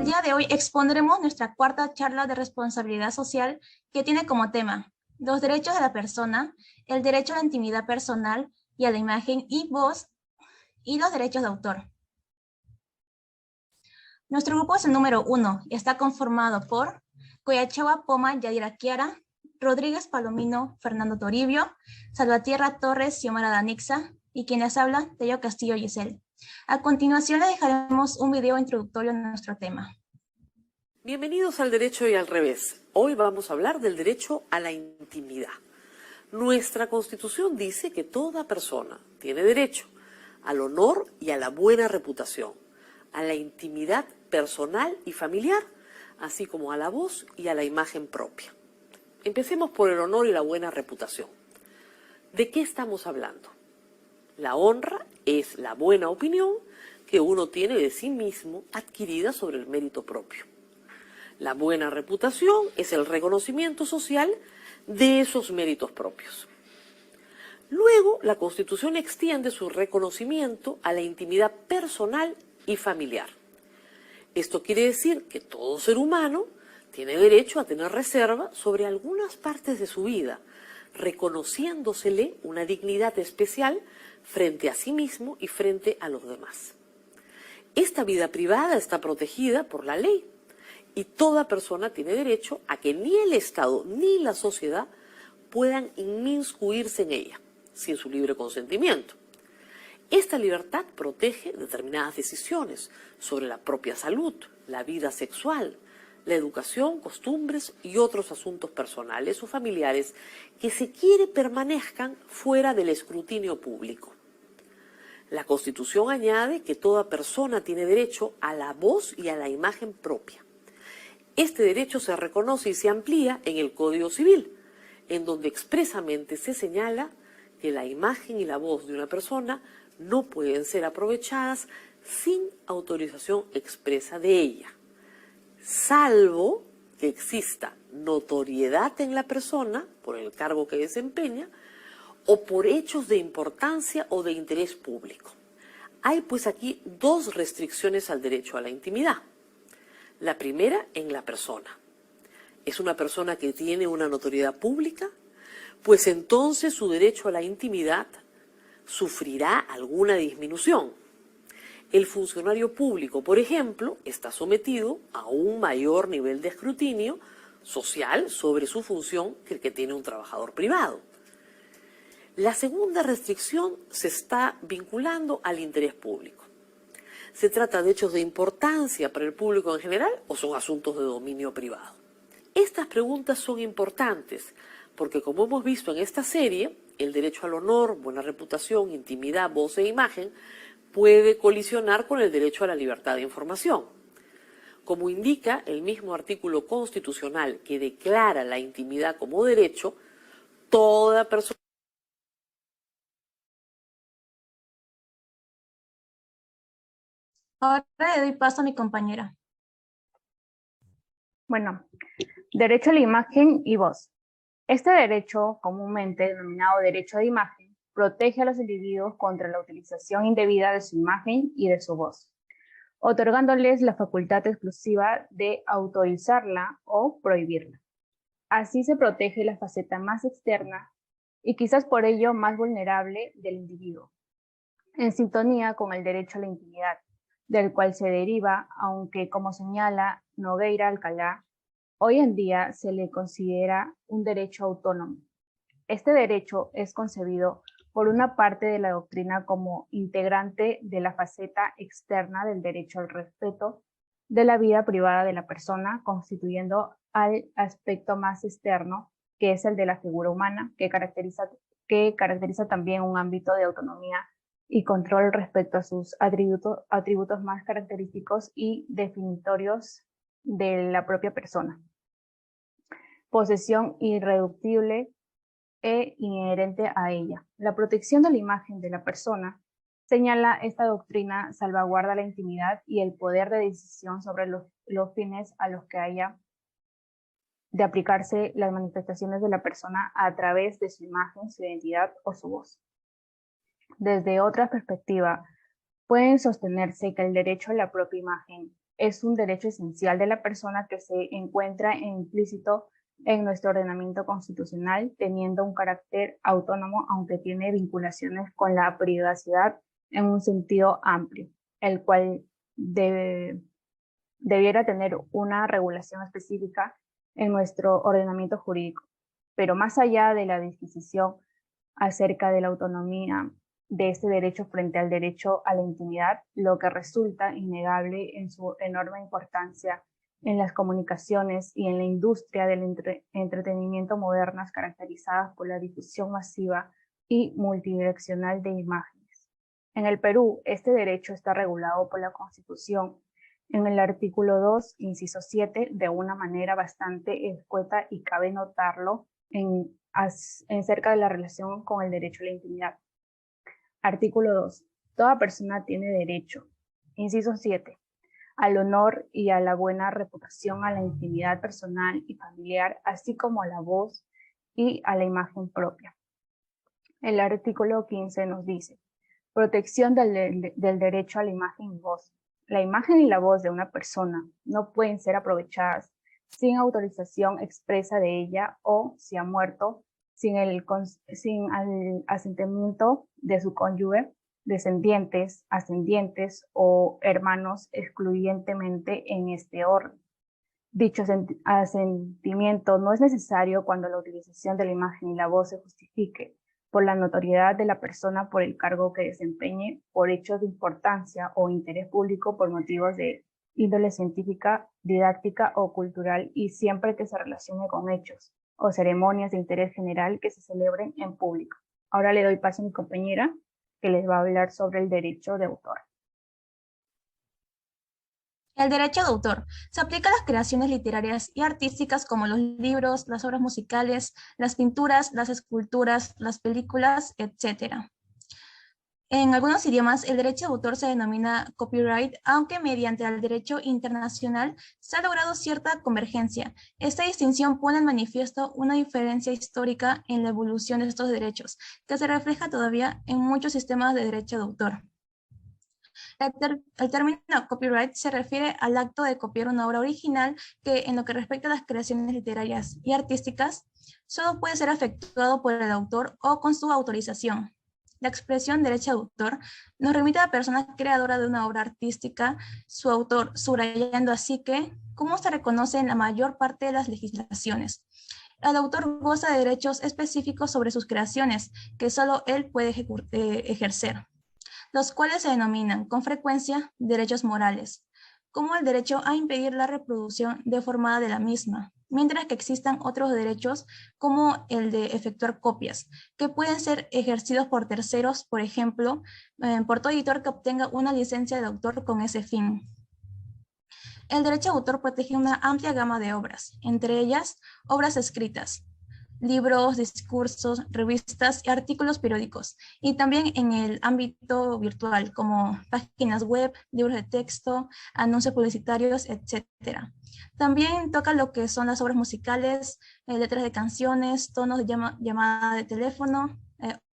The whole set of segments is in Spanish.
día de hoy expondremos nuestra cuarta charla de responsabilidad social que tiene como tema los derechos de la persona, el derecho a la intimidad personal y a la imagen y voz y los derechos de autor. Nuestro grupo es el número 1 y está conformado por Coyachagua Poma Yadira Kiara, Rodríguez Palomino Fernando Toribio, Salvatierra Torres Xiomara Danixa y quienes hablan, Tello Castillo Giselle. A continuación le dejaremos un video introductorio de nuestro tema. Bienvenidos al Derecho y al Revés. Hoy vamos a hablar del derecho a la intimidad. Nuestra Constitución dice que toda persona tiene derecho al honor y a la buena reputación, a la intimidad personal y familiar, así como a la voz y a la imagen propia. Empecemos por el honor y la buena reputación. ¿De qué estamos hablando? La honra es la buena opinión que uno tiene de sí mismo adquirida sobre el mérito propio. La buena reputación es el reconocimiento social de esos méritos propios. Luego, la Constitución extiende su reconocimiento a la intimidad personal y familiar. Esto quiere decir que todo ser humano tiene derecho a tener reserva sobre algunas partes de su vida, reconociéndosele una dignidad especial frente a sí mismo y frente a los demás. Esta vida privada está protegida por la ley y toda persona tiene derecho a que ni el Estado ni la sociedad puedan inmiscuirse en ella, sin su libre consentimiento. Esta libertad protege determinadas decisiones sobre la propia salud, la vida sexual, la educación, costumbres y otros asuntos personales o familiares que se quiere permanezcan fuera del escrutinio público. La Constitución añade que toda persona tiene derecho a la voz y a la imagen propia. Este derecho se reconoce y se amplía en el Código Civil, en donde expresamente se señala que la imagen y la voz de una persona no pueden ser aprovechadas sin autorización expresa de ella, salvo que exista notoriedad en la persona por el cargo que desempeña o por hechos de importancia o de interés público. Hay pues aquí dos restricciones al derecho a la intimidad. La primera en la persona. ¿Es una persona que tiene una notoriedad pública? Pues entonces su derecho a la intimidad sufrirá alguna disminución. El funcionario público, por ejemplo, está sometido a un mayor nivel de escrutinio social sobre su función que el que tiene un trabajador privado. La segunda restricción se está vinculando al interés público. ¿Se trata de hechos de importancia para el público en general o son asuntos de dominio privado? Estas preguntas son importantes porque, como hemos visto en esta serie, el derecho al honor, buena reputación, intimidad, voz e imagen puede colisionar con el derecho a la libertad de información. Como indica el mismo artículo constitucional que declara la intimidad como derecho, toda persona. Ahora le doy paso a mi compañera. Bueno, derecho a la imagen y voz. Este derecho, comúnmente denominado derecho de imagen, protege a los individuos contra la utilización indebida de su imagen y de su voz, otorgándoles la facultad exclusiva de autorizarla o prohibirla. Así se protege la faceta más externa y quizás por ello más vulnerable del individuo, en sintonía con el derecho a la intimidad, del cual se deriva, aunque como señala Nogueira Alcalá, hoy en día se le considera un derecho autónomo. Este derecho es concebido por una parte de la doctrina como integrante de la faceta externa del derecho al respeto de la vida privada de la persona, constituyendo al aspecto más externo, que es el de la figura humana, que caracteriza también un ámbito de autonomía y control respecto a sus atributos más característicos y definitorios de la propia persona. Posesión irreductible e inherente a ella. La protección de la imagen de la persona, señala esta doctrina, salvaguarda la intimidad y el poder de decisión sobre los fines a los que haya de aplicarse las manifestaciones de la persona a través de su imagen, su identidad o su voz. Desde otra perspectiva, pueden sostenerse que el derecho a la propia imagen es un derecho esencial de la persona que se encuentra implícito en nuestro ordenamiento constitucional, teniendo un carácter autónomo, aunque tiene vinculaciones con la privacidad en un sentido amplio, el cual debiera tener una regulación específica en nuestro ordenamiento jurídico. Pero más allá de la disquisición acerca de la autonomía de este derecho frente al derecho a la intimidad, lo que resulta innegable en su enorme importancia en las comunicaciones y en la industria del entretenimiento modernas caracterizadas por la difusión masiva y multidireccional de imágenes. En el Perú, este derecho está regulado por la Constitución en el artículo 2, inciso 7, de una manera bastante escueta, y cabe notarlo en cerca de la relación con el derecho a la intimidad. Artículo 2. Toda persona tiene derecho, inciso 7, al honor y a la buena reputación, a la intimidad personal y familiar, así como a la voz y a la imagen propia. El artículo 15 nos dice: protección del derecho a la imagen y voz. La imagen y la voz de una persona no pueden ser aprovechadas sin autorización expresa de ella, o, si ha muerto, sin el asentimiento de su cónyuge, descendientes, ascendientes o hermanos, excluyentemente en este orden. Dicho asentimiento no es necesario cuando la utilización de la imagen y la voz se justifique por la notoriedad de la persona, por el cargo que desempeñe, por hechos de importancia o interés público, por motivos de índole científica, didáctica o cultural, y siempre que se relacione con hechos o ceremonias de interés general que se celebren en público. Ahora le doy paso a mi compañera, que les va a hablar sobre el derecho de autor. El derecho de autor se aplica a las creaciones literarias y artísticas como los libros, las obras musicales, las pinturas, las esculturas, las películas, etc. En algunos idiomas, el derecho de autor se denomina copyright, aunque mediante el derecho internacional se ha logrado cierta convergencia. Esta distinción pone en manifiesto una diferencia histórica en la evolución de estos derechos, que se refleja todavía en muchos sistemas de derecho de autor. El término copyright se refiere al acto de copiar una obra original que, en lo que respecta a las creaciones literarias y artísticas, solo puede ser efectuado por el autor o con su autorización. La expresión derecho de autor nos remite a la persona creadora de una obra artística, su autor, subrayando así que, como se reconoce en la mayor parte de las legislaciones, el autor goza de derechos específicos sobre sus creaciones, que solo él puede ejercer, los cuales se denominan con frecuencia derechos morales, como el derecho a impedir la reproducción deformada de la misma, mientras que existan otros derechos como el de efectuar copias, que pueden ser ejercidos por terceros, por ejemplo, por todo editor que obtenga una licencia de autor con ese fin. El derecho de autor protege una amplia gama de obras, entre ellas obras escritas, libros, discursos, revistas y artículos periódicos, y también en el ámbito virtual, como páginas web, libros de texto, anuncios publicitarios, etc. También toca lo que son las obras musicales, letras de canciones, tonos de llamada de teléfono,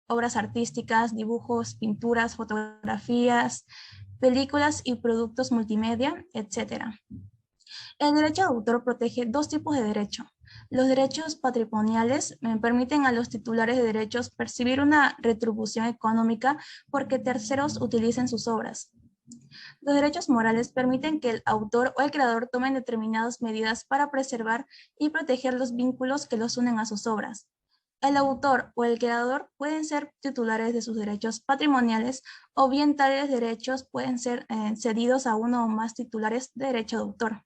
obras artísticas, dibujos, pinturas, fotografías, películas y productos multimedia, etc. El derecho de autor protege dos tipos de derecho. Los derechos patrimoniales permiten a los titulares de derechos percibir una retribución económica porque terceros utilicen sus obras. Los derechos morales permiten que el autor o el creador tomen determinadas medidas para preservar y proteger los vínculos que los unen a sus obras. El autor o el creador pueden ser titulares de sus derechos patrimoniales, o bien tales derechos pueden ser cedidos a uno o más titulares de derecho de autor.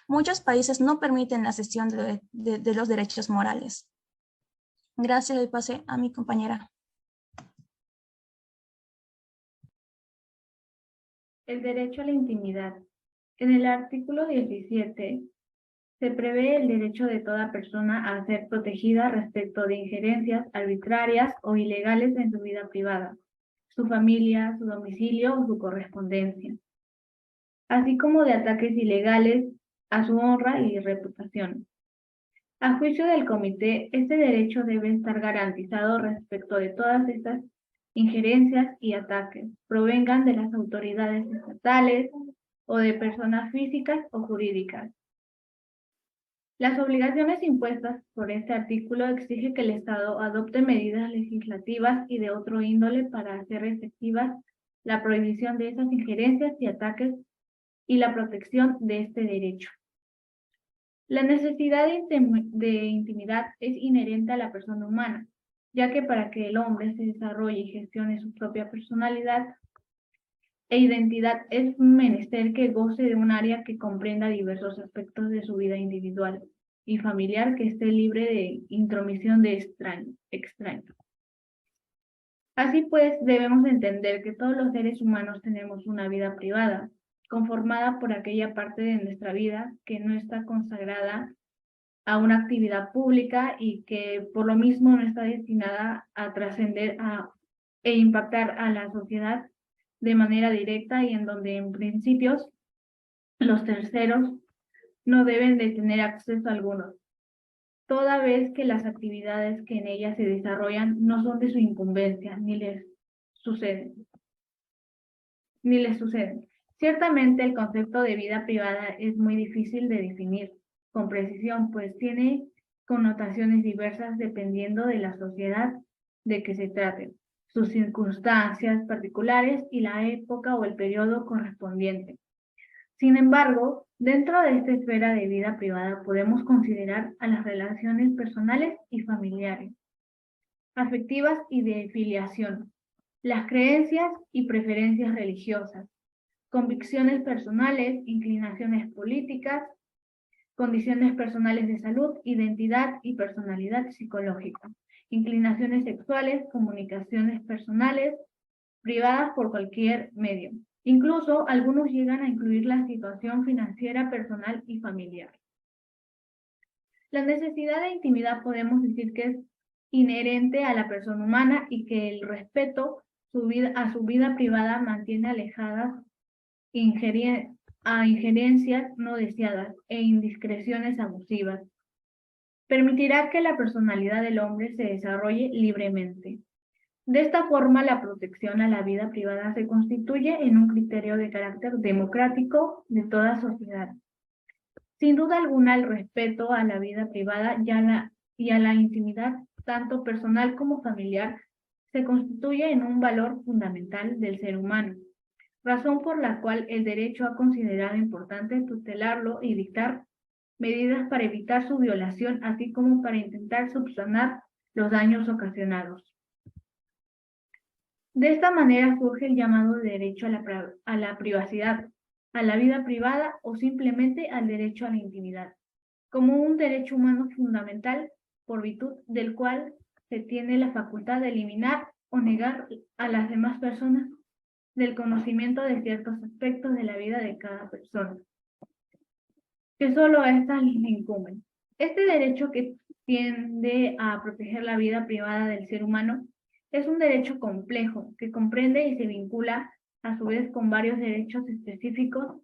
Muchos países no permiten la cesión de los derechos morales. Gracias, doy pase a mi compañera. El derecho a la intimidad. En el artículo 17 se prevé el derecho de toda persona a ser protegida respecto de injerencias arbitrarias o ilegales en su vida privada, su familia, su domicilio o su correspondencia, así como de ataques ilegales a su honra y reputación. A juicio del comité, este derecho debe estar garantizado respecto de todas estas injerencias y ataques, provengan de las autoridades estatales, o de personas físicas o jurídicas. Las obligaciones impuestas por este artículo exigen que el Estado adopte medidas legislativas y de otro índole para hacer efectivas la prohibición de esas injerencias y ataques y la protección de este derecho. La necesidad de intimidad es inherente a la persona humana, ya que para que el hombre se desarrolle y gestione su propia personalidad e identidad es menester que goce de un área que comprenda diversos aspectos de su vida individual y familiar que esté libre de intromisión de extraños. Así pues, debemos entender que todos los seres humanos tenemos una vida privada, conformada por aquella parte de nuestra vida que no está consagrada a una actividad pública y que por lo mismo no está destinada a trascender e impactar a la sociedad de manera directa y en donde en principios los terceros no deben de tener acceso alguno, toda vez que las actividades que en ella se desarrollan no son de su incumbencia ni les suceden. Ciertamente el concepto de vida privada es muy difícil de definir con precisión, pues tiene connotaciones diversas dependiendo de la sociedad de que se trate, sus circunstancias particulares y la época o el periodo correspondiente. Sin embargo, dentro de esta esfera de vida privada podemos considerar a las relaciones personales y familiares, afectivas y de filiación, las creencias y preferencias religiosas, convicciones personales, inclinaciones políticas, condiciones personales de salud, identidad y personalidad psicológica, inclinaciones sexuales, comunicaciones personales, privadas por cualquier medio. Incluso algunos llegan a incluir la situación financiera, personal y familiar. La necesidad de intimidad podemos decir que es inherente a la persona humana y que el respeto a su vida privada mantiene alejadas a injerencias no deseadas e indiscreciones abusivas. Permitirá que la personalidad del hombre se desarrolle libremente. De esta forma, la protección a la vida privada se constituye en un criterio de carácter democrático de toda sociedad. Sin duda alguna, el respeto a la vida privada y a la intimidad, tanto personal como familiar, se constituye en un valor fundamental del ser humano, razón por la cual el derecho ha considerado importante tutelarlo y dictar medidas para evitar su violación, así como para intentar subsanar los daños ocasionados. De esta manera surge el llamado derecho a la privacidad, a la vida privada o simplemente al derecho a la intimidad, como un derecho humano fundamental por virtud del cual se tiene la facultad de eliminar o negar a las demás personas del conocimiento de ciertos aspectos de la vida de cada persona, que solo a estas les incumben. Este derecho que tiende a proteger la vida privada del ser humano es un derecho complejo que comprende y se vincula a su vez con varios derechos específicos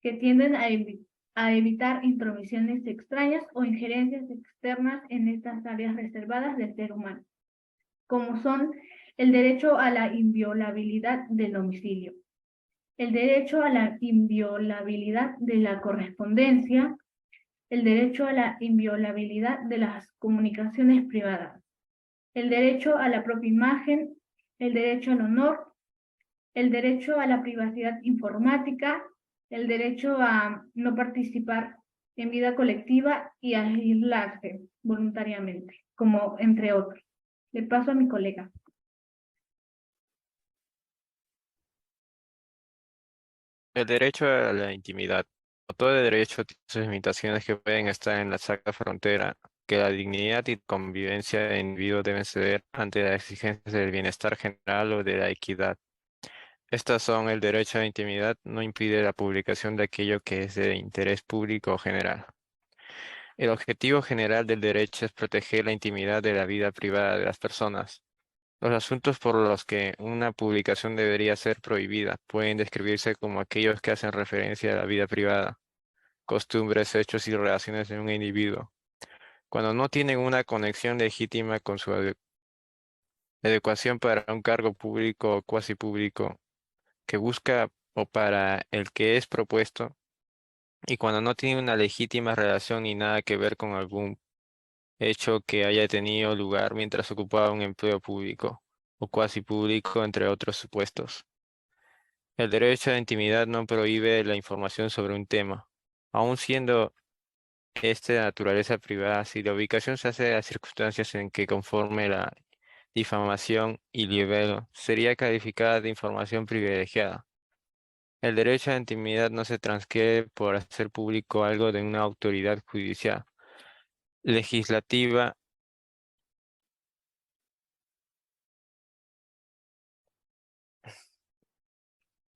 que tienden a evitar intromisiones extrañas o injerencias externas en estas áreas reservadas del ser humano, como son el derecho a la inviolabilidad del domicilio, el derecho a la inviolabilidad de la correspondencia, el derecho a la inviolabilidad de las comunicaciones privadas, el derecho a la propia imagen, el derecho al honor, el derecho a la privacidad informática, el derecho a no participar en vida colectiva y a aislarse voluntariamente, como entre otros. Le paso a mi colega. El derecho a la intimidad. Todo derecho tiene sus limitaciones que pueden estar en la exacta frontera, que la dignidad y convivencia del individuo deben ceder ante las exigencias del bienestar general o de la equidad. Estas son el derecho a la intimidad, no impide la publicación de aquello que es de interés público o general. El objetivo general del derecho es proteger la intimidad de la vida privada de las personas. Los asuntos por los que una publicación debería ser prohibida pueden describirse como aquellos que hacen referencia a la vida privada, costumbres, hechos y relaciones de un individuo, cuando no tienen una conexión legítima con su adecuación para un cargo público o cuasi público que busca o para el que es propuesto, y cuando no tiene una legítima relación ni nada que ver con algún hecho que haya tenido lugar mientras ocupaba un empleo público o cuasi público, entre otros supuestos. El derecho a la intimidad no prohíbe la información sobre un tema, aun siendo este de naturaleza privada, si la ubicación se hace de las circunstancias en que conforme la difamación y libelo sería calificada de información privilegiada. El derecho a la intimidad no se transquiere por hacer público algo de una autoridad judicial, legislativa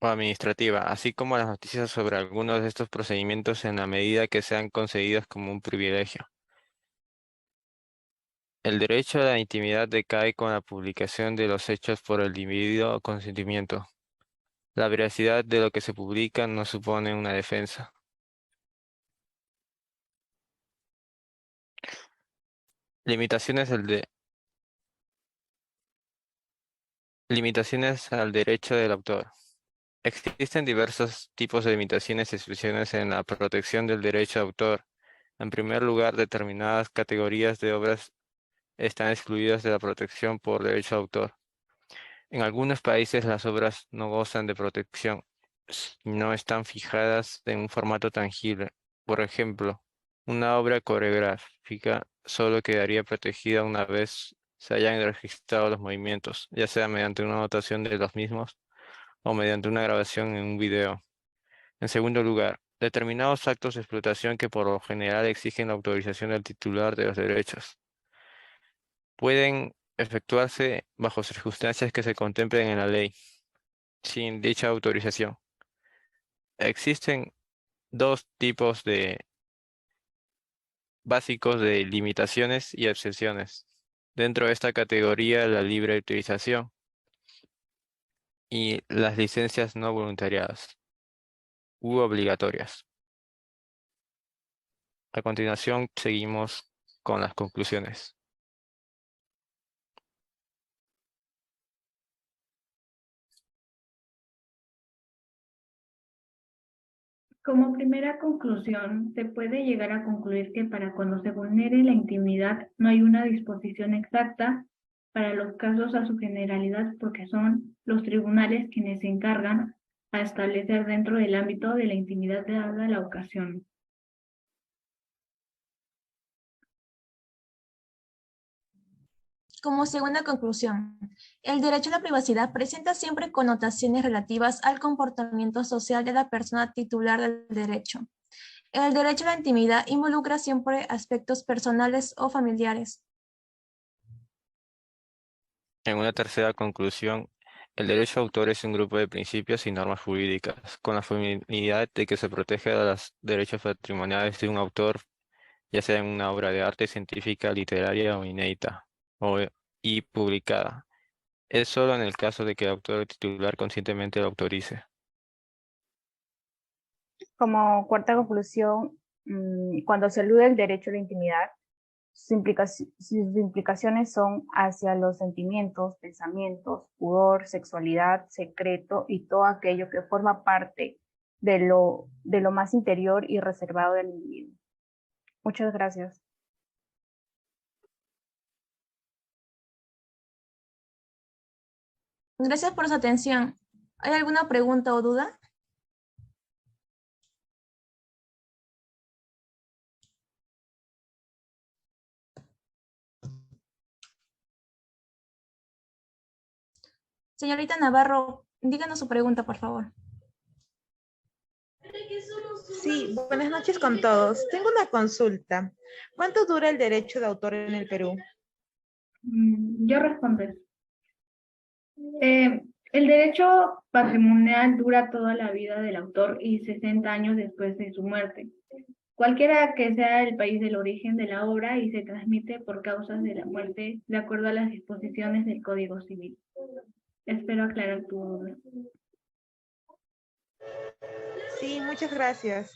o administrativa, así como las noticias sobre algunos de estos procedimientos en la medida que sean concedidos como un privilegio. El derecho a la intimidad decae con la publicación de los hechos por el individuo o consentimiento. La veracidad de lo que se publica no supone una defensa. Limitaciones limitaciones al derecho del autor. Existen diversos tipos de limitaciones y excepciones en la protección del derecho de autor. En primer lugar, determinadas categorías de obras están excluidas de la protección por derecho de autor. En algunos países las obras no gozan de protección si no están fijadas en un formato tangible. Por ejemplo, una obra coreográfica solo quedaría protegida una vez se hayan registrado los movimientos, ya sea mediante una anotación de los mismos o mediante una grabación en un video. En segundo lugar, determinados actos de explotación que por lo general exigen la autorización del titular de los derechos pueden efectuarse bajo circunstancias que se contemplen en la ley, sin dicha autorización. Existen dos tipos básicos de limitaciones y excepciones. Dentro de esta categoría, la libre utilización y las licencias no voluntariadas u obligatorias. A continuación, seguimos con las conclusiones. Como primera conclusión, se puede llegar a concluir que para cuando se vulnere la intimidad no hay una disposición exacta para los casos a su generalidad porque son los tribunales quienes se encargan a establecer dentro del ámbito de la intimidad dada la ocasión. Como segunda conclusión, el derecho a la privacidad presenta siempre connotaciones relativas al comportamiento social de la persona titular del derecho. El derecho a la intimidad involucra siempre aspectos personales o familiares. En una tercera conclusión, el derecho de autor es un grupo de principios y normas jurídicas, con la finalidad de que se protege a los derechos patrimoniales de un autor, ya sea en una obra de arte científica, literaria o inédita, o, y publicada. Es solo en el caso de que el autor titular conscientemente lo autorice. Como cuarta conclusión, cuando se elude el derecho a la intimidad, sus implicaciones son hacia los sentimientos, pensamientos, pudor, sexualidad, secreto y todo aquello que forma parte de lo más interior y reservado del individuo. Muchas gracias. Gracias por su atención. ¿Hay alguna pregunta o duda? Señorita Navarro, díganos su pregunta, por favor. Sí, buenas noches con todos. Tengo una consulta. ¿Cuánto dura el derecho de autor en el Perú? Yo respondo. El derecho patrimonial dura toda la vida del autor y 60 años después de su muerte, cualquiera que sea el país del origen de la obra, y se transmite por causas de la muerte de acuerdo a las disposiciones del Código Civil. Espero aclarar tu duda. Sí, muchas gracias.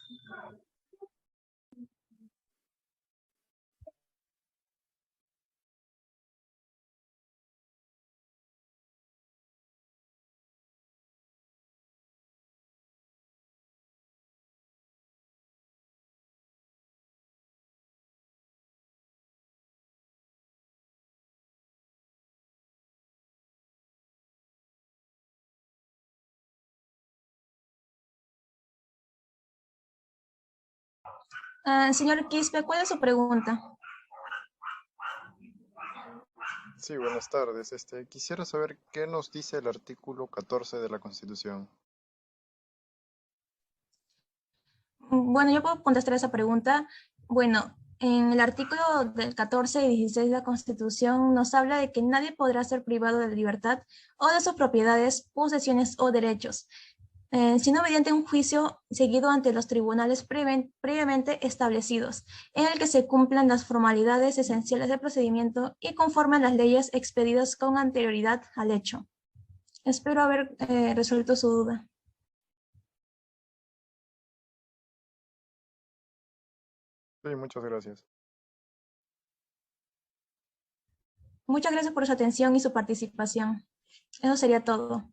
Señor Quispe, ¿cuál es su pregunta? Sí, buenas tardes. Quisiera saber qué nos dice el artículo 14 de la Constitución. Bueno, yo puedo contestar esa pregunta. Bueno, en el artículo del 14 y 16 de la Constitución nos habla de que nadie podrá ser privado de libertad o de sus propiedades, posesiones o derechos, sino mediante un juicio seguido ante los tribunales previamente establecidos, en el que se cumplan las formalidades esenciales del procedimiento y conforme a las leyes expedidas con anterioridad al hecho. Espero haber resuelto su duda. Sí, muchas gracias. Muchas gracias por su atención y su participación. Eso sería todo.